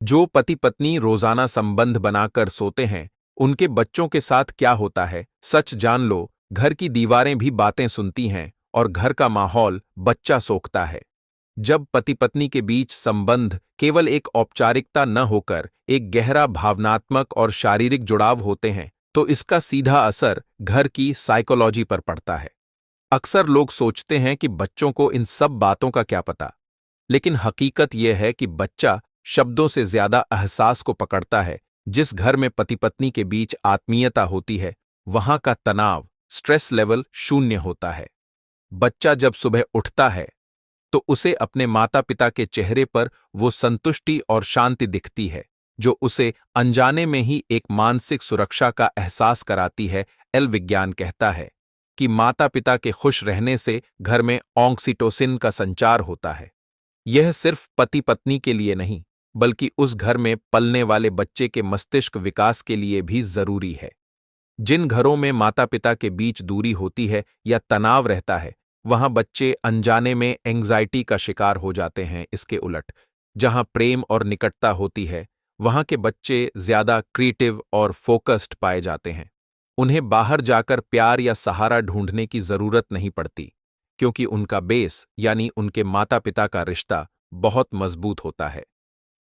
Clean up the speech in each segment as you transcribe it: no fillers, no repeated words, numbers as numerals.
जो पति पत्नी रोजाना संबंध बनाकर सोते हैं, उनके बच्चों के साथ क्या होता है, सच जान लो। घर की दीवारें भी बातें सुनती हैं और घर का माहौल बच्चा सोखता है। जब पति पत्नी के बीच संबंध केवल एक औपचारिकता न होकर एक गहरा भावनात्मक और शारीरिक जुड़ाव होते हैं, तो इसका सीधा असर घर की साइकोलॉजी पर पड़ता है। अक्सर लोग सोचते हैं कि बच्चों को इन सब बातों का क्या पता, लेकिन हकीकत यह है कि बच्चा शब्दों से ज्यादा एहसास को पकड़ता है। जिस घर में पति पत्नी के बीच आत्मीयता होती है, वहां का तनाव, स्ट्रेस लेवल शून्य होता है। बच्चा जब सुबह उठता है तो उसे अपने माता पिता के चेहरे पर वो संतुष्टि और शांति दिखती है, जो उसे अनजाने में ही एक मानसिक सुरक्षा का एहसास कराती है। एल विज्ञान कहता है कि माता पिता के खुश रहने से घर में ऑक्सीटोसिन का संचार होता है। यह सिर्फ पति पत्नी के लिए नहीं, बल्कि उस घर में पलने वाले बच्चे के मस्तिष्क विकास के लिए भी जरूरी है। जिन घरों में माता पिता के बीच दूरी होती है या तनाव रहता है, वहां बच्चे अनजाने में एंग्जाइटी का शिकार हो जाते हैं। इसके उलट, जहां प्रेम और निकटता होती है, वहां के बच्चे ज्यादा क्रिएटिव और फोकस्ड पाए जाते हैं। उन्हें बाहर जाकर प्यार या सहारा ढूंढने की जरूरत नहीं पड़ती, क्योंकि उनका बेस यानी उनके माता पिता का रिश्ता बहुत मजबूत होता है।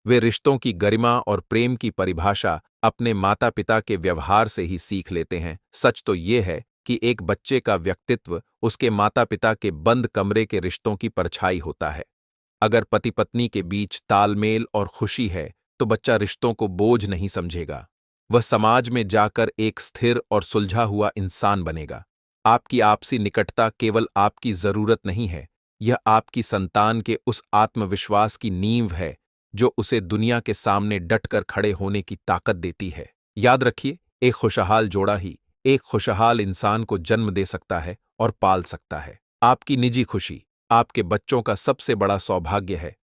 वे रिश्तों की गरिमा और प्रेम की परिभाषा अपने माता पिता के व्यवहार से ही सीख लेते हैं। सच तो ये है कि एक बच्चे का व्यक्तित्व उसके माता पिता के बंद कमरे के रिश्तों की परछाई होता है। अगर पति पत्नी के बीच तालमेल और खुशी है, तो बच्चा रिश्तों को बोझ नहीं समझेगा। वह समाज में जाकर एक स्थिर और सुलझा हुआ इंसान बनेगा। आपकी आपसी निकटता केवल आपकी जरूरत नहीं है, यह आपकी संतान के उस आत्मविश्वास की नींव है जो उसे दुनिया के सामने डटकर खड़े होने की ताकत देती है। याद रखिए, एक खुशहाल जोड़ा ही एक खुशहाल इंसान को जन्म दे सकता है और पाल सकता है। आपकी निजी खुशी आपके बच्चों का सबसे बड़ा सौभाग्य है।